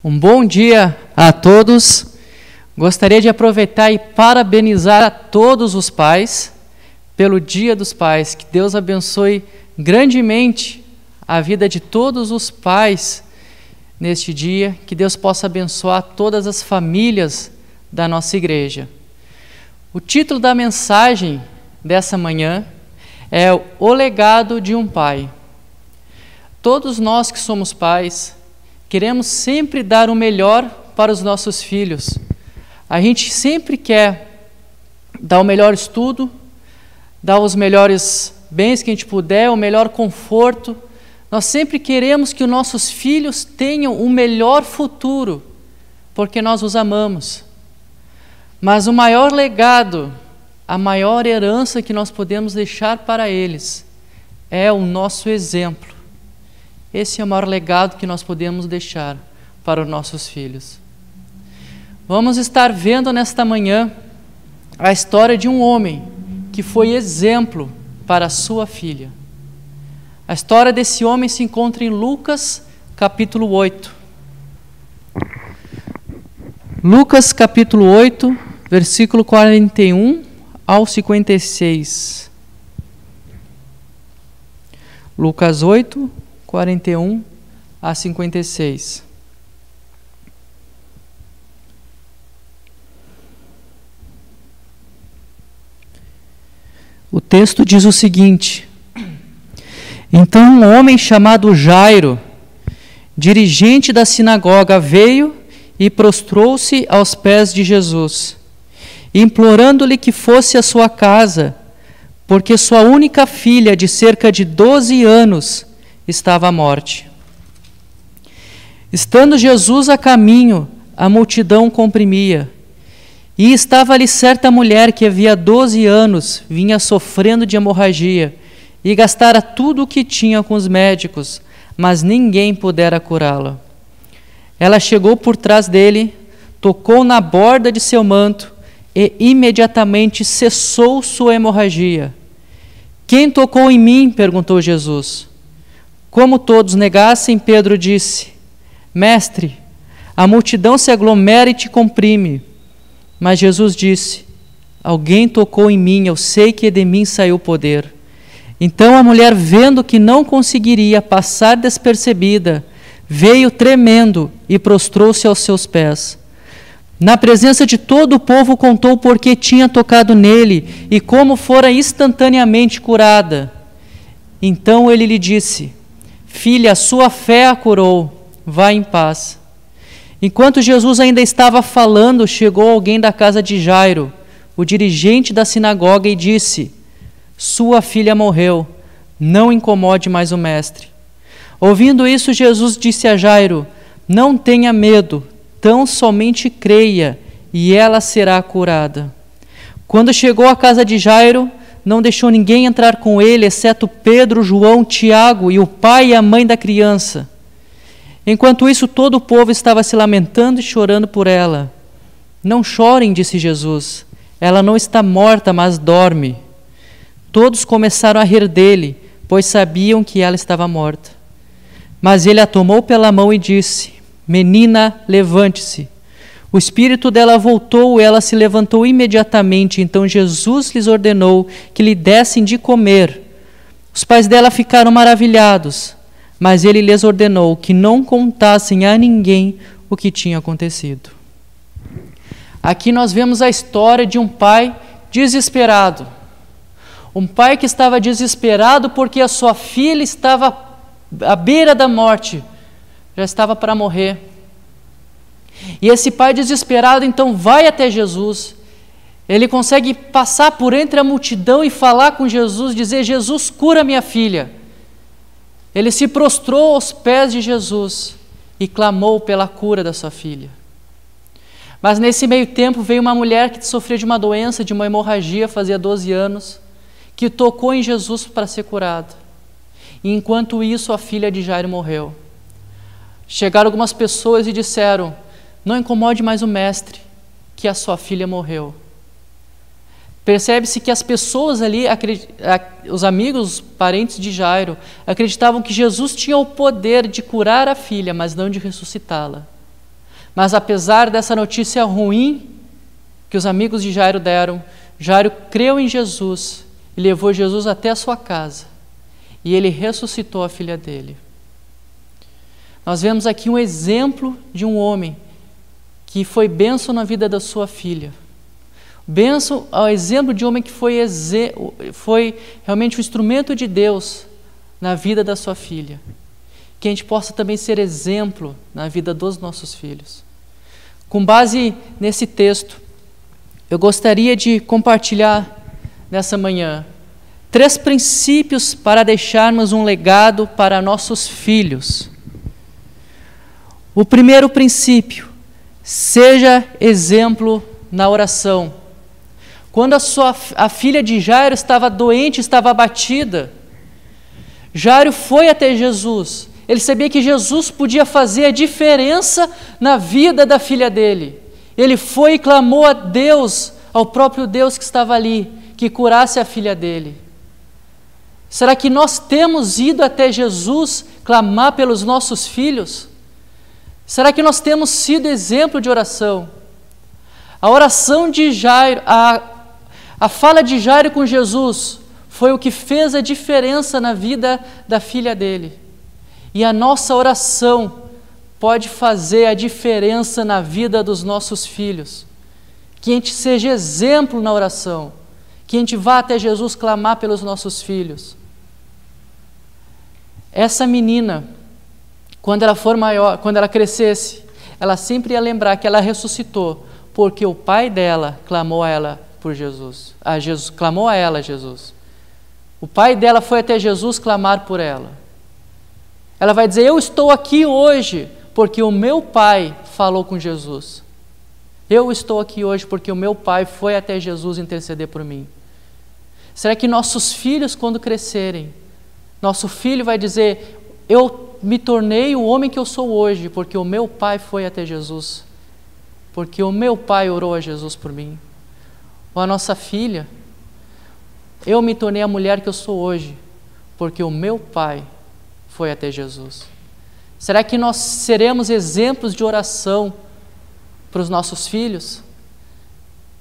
Um bom dia a todos. Gostaria de aproveitar e parabenizar a todos os pais pelo Dia dos Pais. Que Deus abençoe grandemente a vida de todos os pais neste dia. Que Deus possa abençoar todas as famílias da nossa igreja. O título da mensagem dessa manhã é O Legado de um Pai. Todos nós que somos pais queremos sempre dar o melhor para os nossos filhos. A gente sempre quer dar o melhor estudo, dar os melhores bens que a gente puder, o melhor conforto. Nós sempre queremos que os nossos filhos tenham o melhor futuro, porque nós os amamos. Mas o maior legado, a maior herança que nós podemos deixar para eles é o nosso exemplo. Esse é o maior legado que nós podemos deixar para os nossos filhos. Vamos estar vendo nesta manhã a história de um homem que foi exemplo para a sua filha. A história desse homem se encontra em Lucas, capítulo 8. Lucas, capítulo 8, versículo 41 ao 56. Lucas 8, 41 a 56. O texto diz o seguinte: Então um homem chamado Jairo, dirigente da sinagoga, veio e prostrou-se aos pés de Jesus, implorando-lhe que fosse à sua casa, porque sua única filha, de cerca de 12 anos, estava à morte. Estando Jesus a caminho, a multidão comprimia, e estava ali certa mulher que havia 12 anos vinha sofrendo de hemorragia, e gastara tudo o que tinha com os médicos, mas ninguém pudera curá-la. Ela chegou por trás dele, tocou na borda de seu manto, e imediatamente cessou sua hemorragia. Quem tocou em mim? Perguntou Jesus. Como todos negassem, Pedro disse: Mestre, a multidão se aglomera e te comprime. Mas Jesus disse: Alguém tocou em mim, eu sei que de mim saiu o poder. Então a mulher, vendo que não conseguiria passar despercebida, veio tremendo e prostrou-se aos seus pés. Na presença de todo o povo contou por que tinha tocado nele e como fora instantaneamente curada. Então ele lhe disse: Filha, a sua fé a curou, vá em paz. Enquanto Jesus ainda estava falando, chegou alguém da casa de Jairo, o dirigente da sinagoga, e disse: Sua filha morreu, não incomode mais o mestre. Ouvindo isso, Jesus disse a Jairo: Não tenha medo, tão somente creia, e ela será curada. Quando chegou à casa de Jairo, não deixou ninguém entrar com ele, exceto Pedro, João, Tiago e o pai e a mãe da criança. Enquanto isso, todo o povo estava se lamentando e chorando por ela. Não chorem, disse Jesus, ela não está morta, mas dorme. Todos começaram a rir dele, pois sabiam que ela estava morta. Mas ele a tomou pela mão e disse: Menina, levante-se. O espírito dela voltou e ela se levantou imediatamente. Então Jesus lhes ordenou que lhe dessem de comer. Os pais dela ficaram maravilhados, mas ele lhes ordenou que não contassem a ninguém o que tinha acontecido. Aqui nós vemos a história de um pai desesperado. Um pai que estava desesperado porque a sua filha estava à beira da morte, já estava para morrer. E esse pai desesperado então vai até Jesus. Ele consegue passar por entre a multidão e falar com Jesus, dizer: Jesus, cura minha filha. Ele se prostrou aos pés de Jesus e clamou pela cura da sua filha. Mas nesse meio tempo veio uma mulher que sofria de uma doença, de uma hemorragia, fazia 12 anos, que tocou em Jesus para ser curada. E enquanto isso, a filha de Jairo morreu. Chegaram algumas pessoas e disseram: Não incomode mais o mestre, que a sua filha morreu. Percebe-se que as pessoas ali, os amigos, os parentes de Jairo, acreditavam que Jesus tinha o poder de curar a filha, mas não de ressuscitá-la. Mas apesar dessa notícia ruim que os amigos de Jairo deram, Jairo creu em Jesus e levou Jesus até a sua casa. E ele ressuscitou a filha dele. Nós vemos aqui um exemplo de um homem que foi bênção na vida da sua filha. Bênção ao exemplo de um homem que foi realmente um instrumento de Deus na vida da sua filha. Que a gente possa também ser exemplo na vida dos nossos filhos. Com base nesse texto, eu gostaria de compartilhar nessa manhã 3 princípios para deixarmos um legado para nossos filhos. O primeiro princípio: seja exemplo na oração. Quando a filha de Jairo estava doente, estava abatida, Jairo foi até Jesus. Ele sabia que Jesus podia fazer a diferença na vida da filha dele. Ele foi e clamou a Deus, ao próprio Deus que estava ali, que curasse a filha dele. Será que nós temos ido até Jesus clamar pelos nossos filhos? Será que nós temos sido exemplo de oração? A oração de Jairo, a fala de Jairo com Jesus foi o que fez a diferença na vida da filha dele. E a nossa oração pode fazer a diferença na vida dos nossos filhos. Que a gente seja exemplo na oração. Que a gente vá até Jesus clamar pelos nossos filhos. Essa menina, quando ela for maior, quando ela crescesse, ela sempre ia lembrar que ela ressuscitou, porque o pai dela clamou a ela por Jesus. Clamou a ela Jesus. O pai dela foi até Jesus clamar por ela. Ela vai dizer: eu estou aqui hoje porque o meu pai falou com Jesus. Eu estou aqui hoje porque o meu pai foi até Jesus interceder por mim. Será que nossos filhos, quando crescerem, nosso filho vai dizer: eu me tornei o homem que eu sou hoje porque o meu pai foi até Jesus, porque o meu pai orou a Jesus por mim? Ou a nossa filha: eu me tornei a mulher que eu sou hoje porque o meu pai foi até Jesus? Será que nós seremos exemplos de oração para os nossos filhos?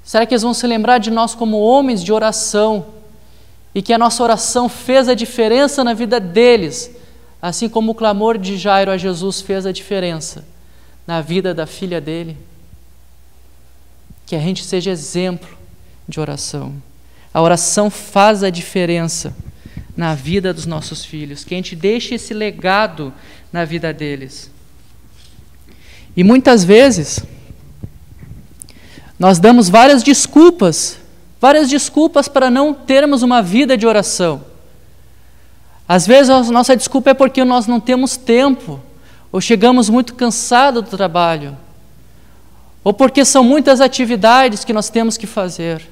Será que eles vão se lembrar de nós como homens de oração e que a nossa oração fez a diferença na vida deles, assim como o clamor de Jairo a Jesus fez a diferença na vida da filha dele? Que a gente seja exemplo de oração. A oração faz a diferença na vida dos nossos filhos, que a gente deixe esse legado na vida deles. E muitas vezes nós damos várias desculpas para não termos uma vida de oração. Às vezes a nossa desculpa é porque nós não temos tempo, ou chegamos muito cansados do trabalho, ou porque são muitas atividades que nós temos que fazer.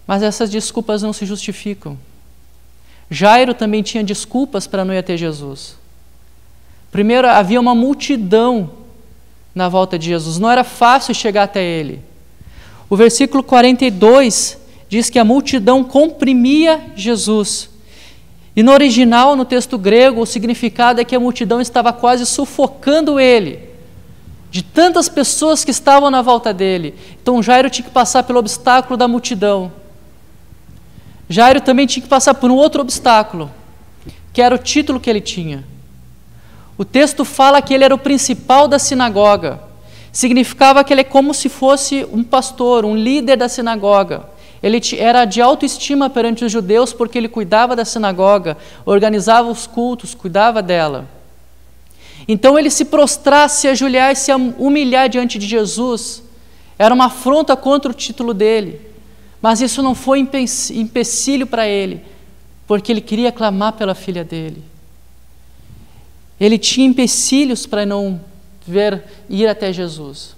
Mas essas desculpas não se justificam. Jairo também tinha desculpas para não ir até Jesus. Primeiro, havia uma multidão na volta de Jesus, não era fácil chegar até ele. O versículo 42 diz que a multidão comprimia Jesus. E no original, no texto grego, o significado é que a multidão estava quase sufocando ele, de tantas pessoas que estavam na volta dele. Então Jairo tinha que passar pelo obstáculo da multidão. Jairo também tinha que passar por um outro obstáculo, que era o título que ele tinha. O texto fala que ele era o principal da sinagoga. Significava que ele é como se fosse um pastor, um líder da sinagoga. Ele era de autoestima perante os judeus porque ele cuidava da sinagoga, organizava os cultos, cuidava dela. Então ele se prostrar, se ajoelhar e se humilhar diante de Jesus era uma afronta contra o título dele. Mas isso não foi empecilho para ele, porque ele queria clamar pela filha dele. Ele tinha empecilhos para não ir até Jesus.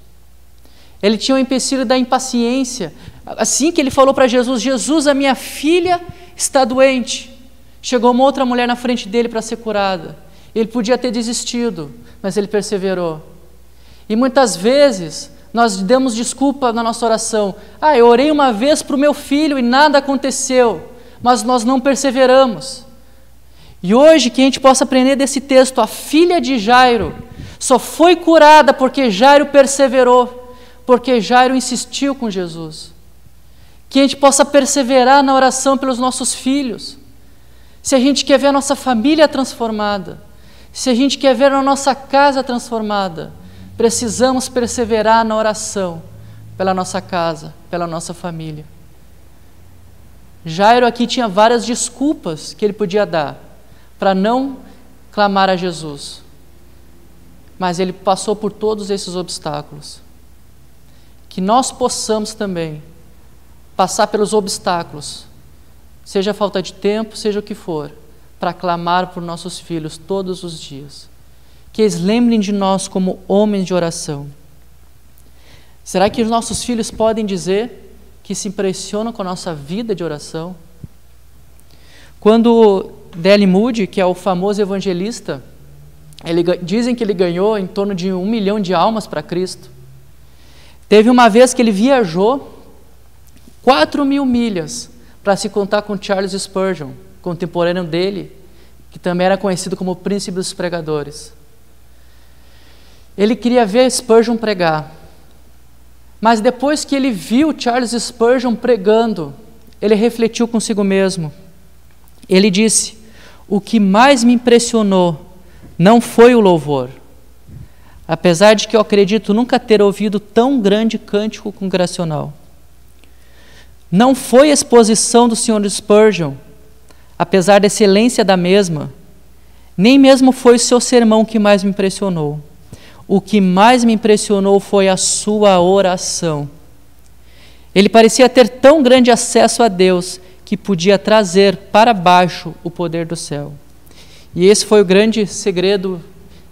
Ele tinha o empecilho da impaciência. Assim que ele falou para Jesus: Jesus, a minha filha está doente. Chegou uma outra mulher na frente dele para ser curada. Ele podia ter desistido, mas ele perseverou. E muitas vezes nós damos desculpa na nossa oração. Eu orei uma vez para o meu filho e nada aconteceu, mas nós não perseveramos. E hoje que a gente possa aprender desse texto, a filha de Jairo Só foi curada porque Jairo perseverou, porque Jairo insistiu com Jesus. Que a gente possa perseverar na oração pelos nossos filhos. Se a gente quer ver a nossa família transformada, se a gente quer ver a nossa casa transformada, precisamos perseverar na oração pela nossa casa, pela nossa família. Jairo aqui tinha várias desculpas que ele podia dar para não clamar a Jesus. Mas ele passou por todos esses obstáculos. Que nós possamos também passar pelos obstáculos, seja falta de tempo, seja o que for, para clamar por nossos filhos todos os dias. Que eles lembrem de nós como homens de oração. Será que os nossos filhos podem dizer que se impressionam com a nossa vida de oração? Quando D.L. Moody, que é o famoso evangelista, dizem que ele ganhou em torno de 1 milhão de almas para Cristo. Teve uma vez que ele viajou 4.000 milhas para se contar com Charles Spurgeon, contemporâneo dele, que também era conhecido como o príncipe dos pregadores. Ele queria ver Spurgeon pregar, mas depois que ele viu Charles Spurgeon pregando, ele refletiu consigo mesmo. Ele disse: o que mais me impressionou não foi o louvor, apesar de que eu acredito nunca ter ouvido tão grande cântico congregacional. Não foi a exposição do Sr. Spurgeon, apesar da excelência da mesma, nem mesmo foi o seu sermão que mais me impressionou. O que mais me impressionou foi a sua oração. Ele parecia ter tão grande acesso a Deus que podia trazer para baixo o poder do céu. E esse foi o grande segredo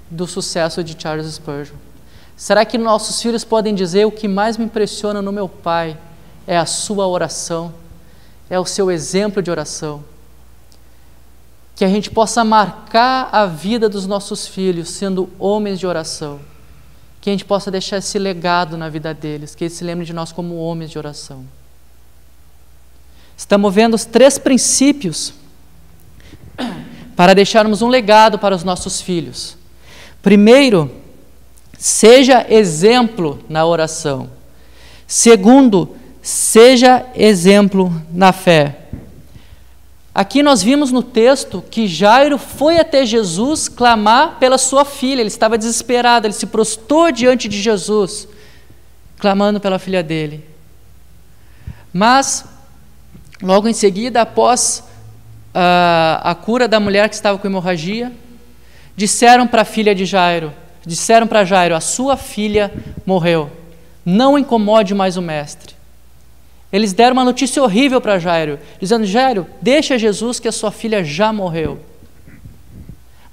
do sucesso de Charles Spurgeon. Será que nossos filhos podem dizer: o que mais me impressiona no meu pai é a sua oração, é o seu exemplo de oração? Que a gente possa marcar a vida dos nossos filhos sendo homens de oração. Que a gente possa deixar esse legado na vida deles, que eles se lembrem de nós como homens de oração. Estamos vendo os 3 princípios para deixarmos um legado para os nossos filhos. Primeiro, seja exemplo na oração. Segundo, seja exemplo na fé. Aqui nós vimos no texto que Jairo foi até Jesus clamar pela sua filha. Ele estava desesperado, ele se prostrou diante de Jesus, clamando pela filha dele. Mas, logo em seguida, após a cura da mulher que estava com hemorragia, disseram para a filha de Jairo, disseram para Jairo: a sua filha morreu, não incomode mais o mestre. Eles deram uma notícia horrível para Jairo, dizendo: Jairo, deixa Jesus que a sua filha já morreu.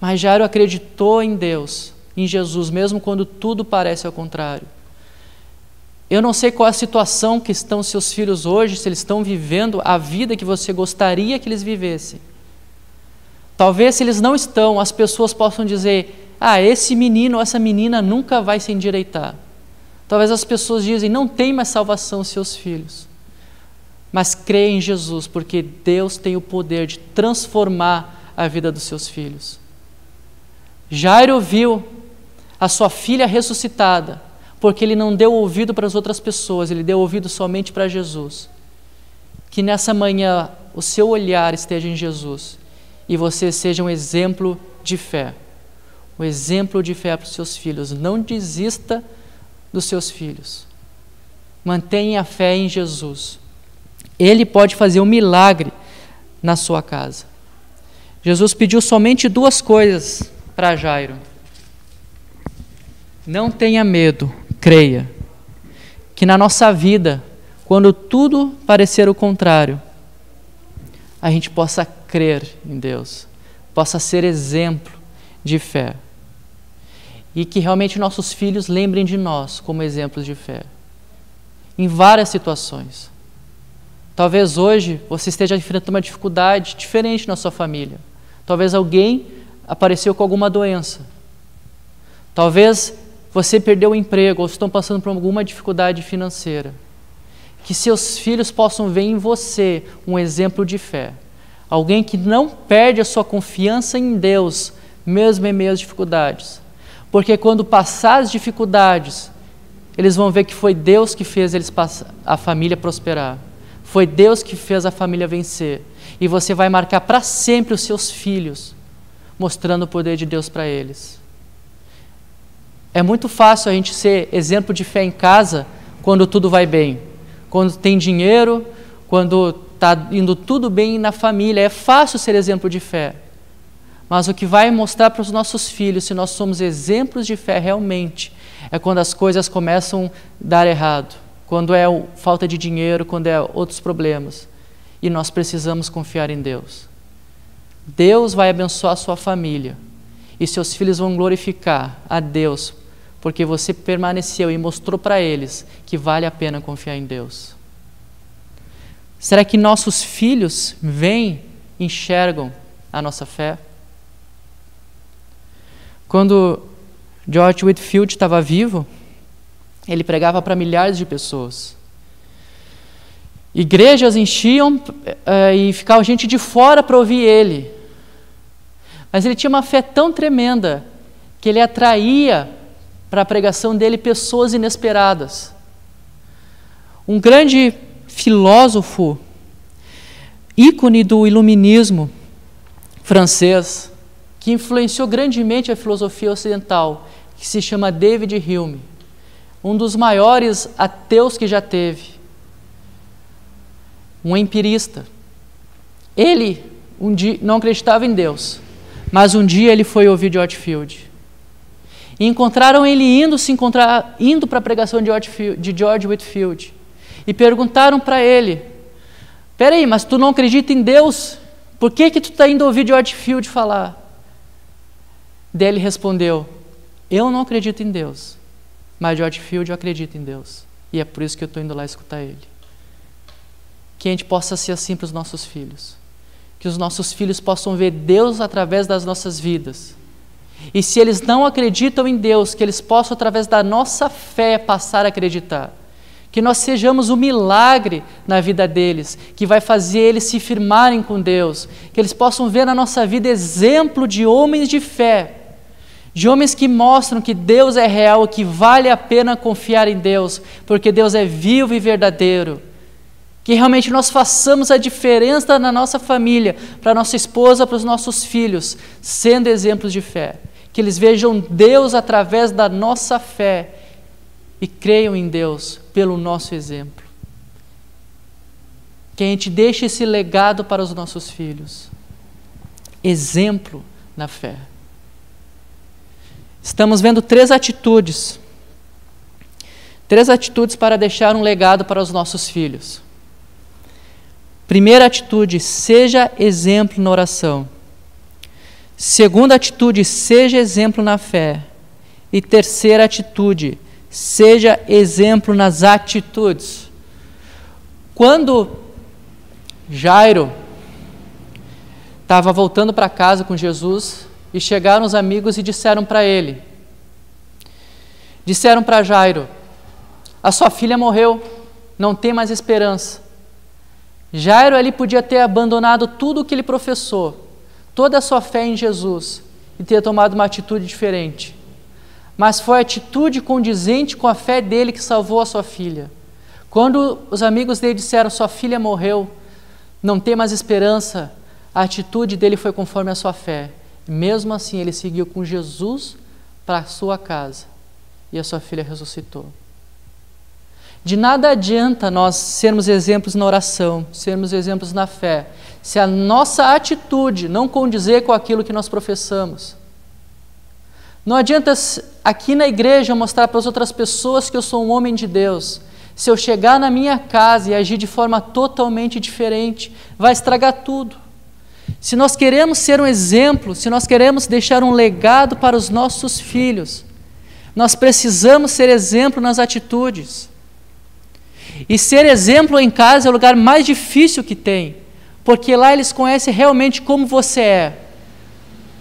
Mas Jairo acreditou em Deus, em Jesus, mesmo quando tudo parece ao contrário. Eu não sei qual a situação que estão seus filhos hoje, se eles estão vivendo a vida que você gostaria que eles vivessem. Talvez, se eles não estão, as pessoas possam dizer: ah, esse menino ou essa menina nunca vai se endireitar. Talvez as pessoas dizem: não tem mais salvação seus filhos. Mas creia em Jesus, porque Deus tem o poder de transformar a vida dos seus filhos. Jairo viu a sua filha ressuscitada, porque ele não deu ouvido para as outras pessoas, ele deu ouvido somente para Jesus. Que nessa manhã o seu olhar esteja em Jesus e você seja um exemplo de fé. Um exemplo de fé para os seus filhos. Não desista dos seus filhos. Mantenha a fé em Jesus. Ele pode fazer um milagre na sua casa. Jesus pediu somente 2 coisas para Jairo. Não tenha medo, creia. Que na nossa vida, quando tudo parecer o contrário, a gente possa crer em Deus, possa ser exemplo de fé. E que realmente nossos filhos lembrem de nós como exemplos de fé. Em várias situações. Talvez hoje você esteja enfrentando uma dificuldade diferente na sua família. Talvez alguém apareceu com alguma doença. Talvez você perdeu o emprego ou estão passando por alguma dificuldade financeira. Que seus filhos possam ver em você um exemplo de fé. Alguém que não perde a sua confiança em Deus, mesmo em meio às dificuldades. Porque quando passar as dificuldades, eles vão ver que foi Deus que fez a família prosperar. Foi Deus que fez a família vencer. E você vai marcar para sempre os seus filhos, mostrando o poder de Deus para eles. É muito fácil a gente ser exemplo de fé em casa quando tudo vai bem. Quando tem dinheiro, quando está indo tudo bem na família. É fácil ser exemplo de fé. Mas o que vai mostrar para os nossos filhos, se nós somos exemplos de fé realmente, é quando as coisas começam a dar errado. Quando é falta de dinheiro, quando é outros problemas. E nós precisamos confiar em Deus. Deus vai abençoar a sua família. E seus filhos vão glorificar a Deus, porque você permaneceu e mostrou para eles que vale a pena confiar em Deus. Será que nossos filhos veem, enxergam a nossa fé? Quando George Whitefield estava vivo, ele pregava para milhares de pessoas. Igrejas enchiam e ficava gente de fora para ouvir ele. Mas ele tinha uma fé tão tremenda que ele atraía para a pregação dele pessoas inesperadas. Um grande filósofo, ícone do iluminismo francês, que influenciou grandemente a filosofia ocidental, que se chama David Hume, um dos maiores ateus que já teve, um empirista. Ele um dia não acreditava em Deus, mas um dia ele foi ouvir George Whitefield. E encontraram ele indo para a pregação de George Whitefield. E perguntaram para ele: peraí, mas tu não acredita em Deus? Por que tu está indo ouvir George Whitefield falar? Daí ele respondeu: eu não acredito em Deus, mas George Whitefield eu acredito em Deus. E é por isso que eu estou indo lá escutar ele. Que a gente possa ser assim para os nossos filhos. Que os nossos filhos possam ver Deus através das nossas vidas. E se eles não acreditam em Deus, que eles possam, através da nossa fé, passar a acreditar. Que nós sejamos um milagre na vida deles, que vai fazer eles se firmarem com Deus. Que eles possam ver na nossa vida exemplo de homens de fé, de homens que mostram que Deus é real, que vale a pena confiar em Deus, porque Deus é vivo e verdadeiro. Que realmente nós façamos a diferença na nossa família, para a nossa esposa, para os nossos filhos, sendo exemplos de fé. Que eles vejam Deus através da nossa fé e creiam em Deus pelo nosso exemplo. Que a gente deixe esse legado para os nossos filhos. Exemplo na fé. Estamos vendo 3 atitudes. 3 atitudes para deixar um legado para os nossos filhos. Primeira atitude, seja exemplo na oração. Segunda atitude, seja exemplo na fé. E terceira atitude, seja exemplo nas atitudes. Quando Jairo estava voltando para casa com Jesus, e chegaram os amigos e disseram para ele, disseram para Jairo: a sua filha morreu, não tem mais esperança. Jairo ali podia ter abandonado tudo o que ele professou, toda a sua fé em Jesus, e ter tomado uma atitude diferente. Mas foi a atitude condizente com a fé dele que salvou a sua filha. Quando os amigos dele disseram: sua filha morreu, não tem mais esperança, a atitude dele foi conforme a sua fé. Mesmo assim, ele seguiu com Jesus para a sua casa, e a sua filha ressuscitou. De nada adianta nós sermos exemplos na oração, sermos exemplos na fé, se a nossa atitude não condizer com aquilo que nós professamos. Não adianta aqui na igreja mostrar para as outras pessoas que eu sou um homem de Deus. Se eu chegar na minha casa e agir de forma totalmente diferente, vai estragar tudo. Se nós queremos ser um exemplo, se nós queremos deixar um legado para os nossos filhos, nós precisamos ser exemplo nas atitudes. E ser exemplo em casa é o lugar mais difícil que tem, porque lá eles conhecem realmente como você é.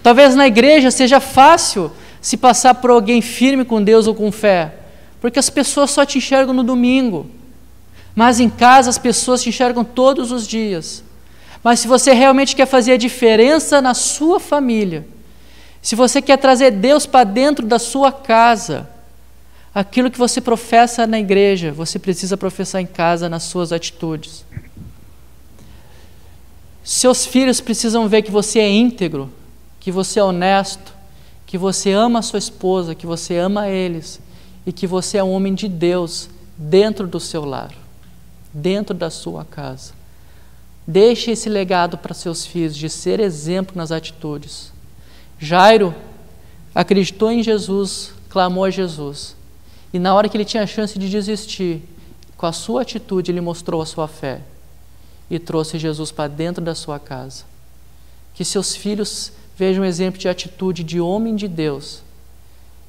Talvez na igreja seja fácil se passar por alguém firme com Deus ou com fé, porque as pessoas só te enxergam no domingo, mas em casa as pessoas te enxergam todos os dias. Mas se você realmente quer fazer a diferença na sua família, Se você quer trazer Deus para dentro da sua casa, aquilo que você professa na igreja, você precisa professar em casa nas suas atitudes. Seus filhos precisam ver que você é íntegro, que você é honesto, que você ama a sua esposa, que você ama eles e que você é um homem de Deus dentro do seu lar, dentro da sua casa. Deixe esse legado para seus filhos de ser exemplo nas atitudes. Jairo acreditou em Jesus, clamou a Jesus. E na hora que ele tinha a chance de desistir, com a sua atitude ele mostrou a sua fé e trouxe Jesus para dentro da sua casa. Que seus filhos vejam um exemplo de atitude de homem de Deus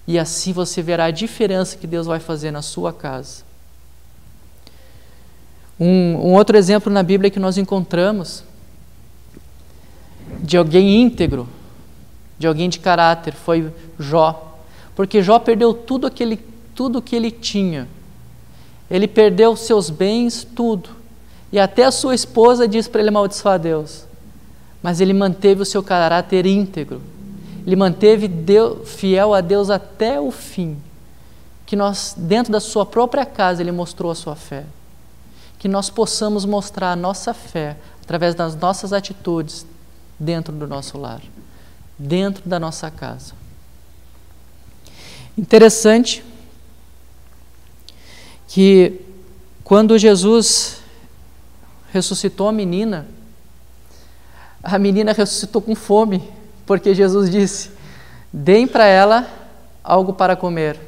e assim você verá a diferença que Deus vai fazer na sua casa. Um outro exemplo na Bíblia que nós encontramos de alguém íntegro, de alguém de caráter, foi Jó. Porque Jó perdeu tudo que ele tinha. Ele perdeu seus bens, tudo. E até a sua esposa disse para ele amaldiçoar a Deus. Mas ele manteve o seu caráter íntegro. Ele manteve fiel a Deus até o fim. Que nós, dentro da sua própria casa, ele mostrou a sua fé. Que nós possamos mostrar a nossa fé através das nossas atitudes dentro do nosso lar, dentro da nossa casa. Interessante que quando Jesus ressuscitou a menina ressuscitou com fome, porque Jesus disse: deem para ela algo para comer.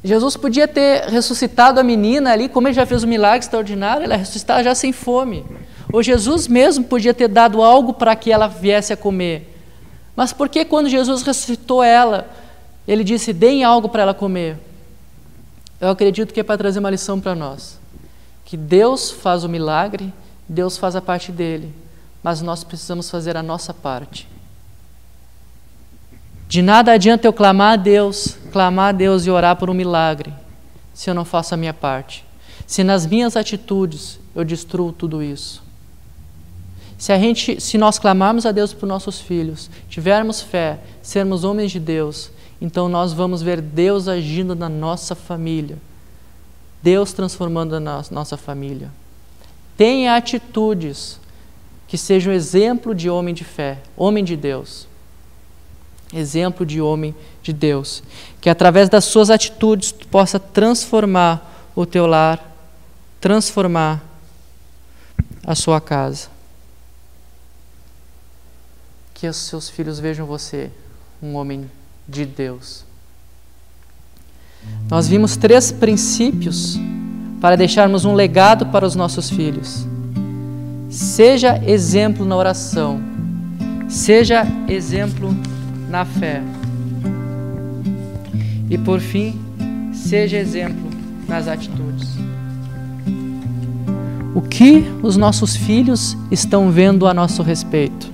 Jesus podia ter ressuscitado a menina ali, como ele já fez um milagre extraordinário, ela ressuscitar já sem fome. Ou Jesus mesmo podia ter dado algo para que ela viesse a comer. Mas por que quando Jesus ressuscitou ela, ele disse: deem algo para ela comer? Eu acredito que é para trazer uma lição para nós. Que Deus faz o milagre, Deus faz a parte dele, mas nós precisamos fazer a nossa parte. De nada adianta eu clamar a Deus e orar por um milagre, se eu não faço a minha parte. Se nas minhas atitudes eu destruo tudo isso. Se nós clamarmos a Deus por nossos filhos, tivermos fé, sermos homens de Deus, então nós vamos ver Deus agindo na nossa família. Deus transformando a nossa família. Tenha atitudes que sejam exemplo de homem de fé, homem de Deus. Exemplo de homem de Deus. Que através das suas atitudes tu possa transformar o teu lar, transformar a sua casa. Que os seus filhos vejam você um homem de Deus. Nós vimos 3 princípios para deixarmos um legado para os nossos filhos. Seja exemplo na oração. Seja exemplo na fé. E por fim, seja exemplo nas atitudes. O que os nossos filhos estão vendo a nosso respeito?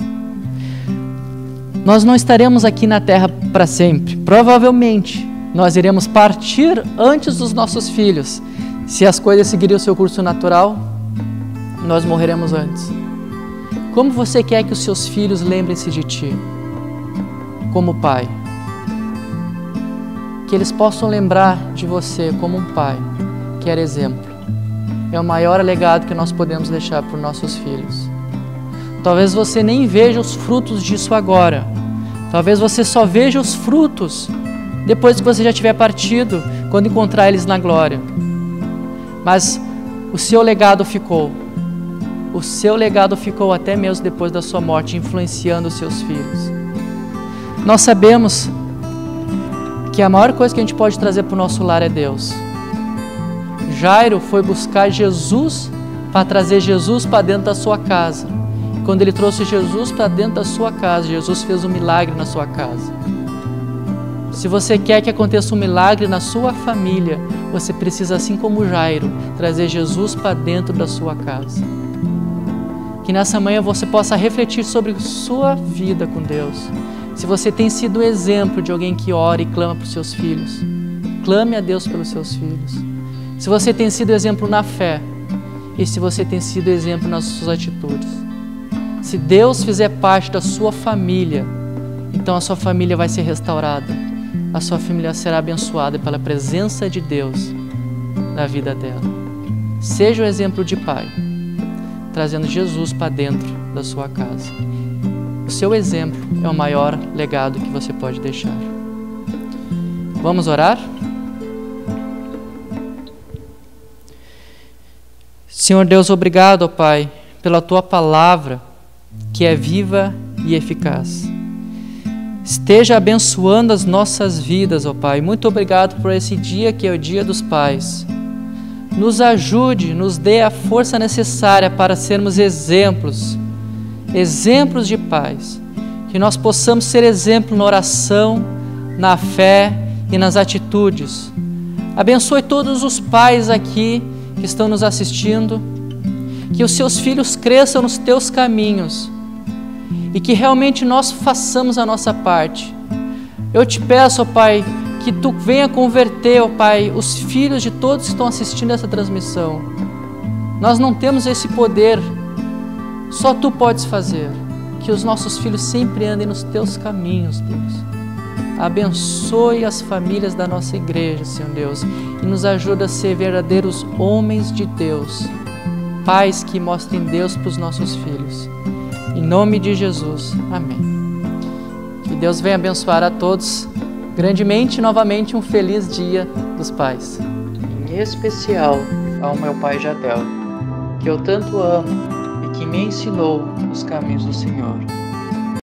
Nós não estaremos aqui na terra para sempre. Provavelmente, nós iremos partir antes dos nossos filhos. Se as coisas seguirem o seu curso natural, nós morreremos antes. Como você quer que os seus filhos lembrem-se de ti? Como pai. Que eles possam lembrar de você como um pai, que era exemplo. É o maior legado que nós podemos deixar para os nossos filhos. Talvez você nem veja os frutos disso agora. Talvez você só veja os frutos depois que você já tiver partido, quando encontrar eles na glória. Mas o seu legado ficou. O seu legado ficou até mesmo depois da sua morte, influenciando os seus filhos. Nós sabemos que a maior coisa que a gente pode trazer para o nosso lar é Deus. Jairo foi buscar Jesus para trazer Jesus para dentro da sua casa. Quando ele trouxe Jesus para dentro da sua casa, Jesus fez um milagre na sua casa. Se você quer que aconteça um milagre na sua família, você precisa, assim como Jairo, trazer Jesus para dentro da sua casa. Que nessa manhã você possa refletir sobre sua vida com Deus. Se você tem sido exemplo de alguém que ora e clama para os seus filhos, clame a Deus pelos seus filhos. Se você tem sido exemplo na fé e se você tem sido exemplo nas suas atitudes. Se Deus fizer parte da sua família, então a sua família vai ser restaurada. A sua família será abençoada pela presença de Deus na vida dela. Seja o exemplo de pai, trazendo Jesus para dentro da sua casa. O seu exemplo é o maior legado que você pode deixar. Vamos orar? Senhor Deus, obrigado, ó Pai, pela Tua palavra, que é viva e eficaz. Esteja abençoando as nossas vidas, ó Pai. Muito obrigado por esse dia que é o Dia dos Pais. Nos ajude, nos dê a força necessária para sermos exemplos de pais. Que nós possamos ser exemplo na oração, na fé e nas atitudes. Abençoe todos os pais aqui que estão nos assistindo. Que os seus filhos cresçam nos teus caminhos. E que realmente nós façamos a nossa parte. Eu te peço, ó Pai, que Tu venha converter, ó Pai, os filhos de todos que estão assistindo essa transmissão. Nós não temos esse poder, só Tu podes fazer. Que os nossos filhos sempre andem nos Teus caminhos, Deus. Abençoe as famílias da nossa igreja, Senhor Deus, e nos ajuda a ser verdadeiros homens de Deus, pais que mostrem Deus para os nossos filhos. Em nome de Jesus. Amém. Que Deus venha abençoar a todos grandemente e novamente um feliz Dia dos Pais. Em especial ao meu pai Jadel, que eu tanto amo e que me ensinou os caminhos do Senhor.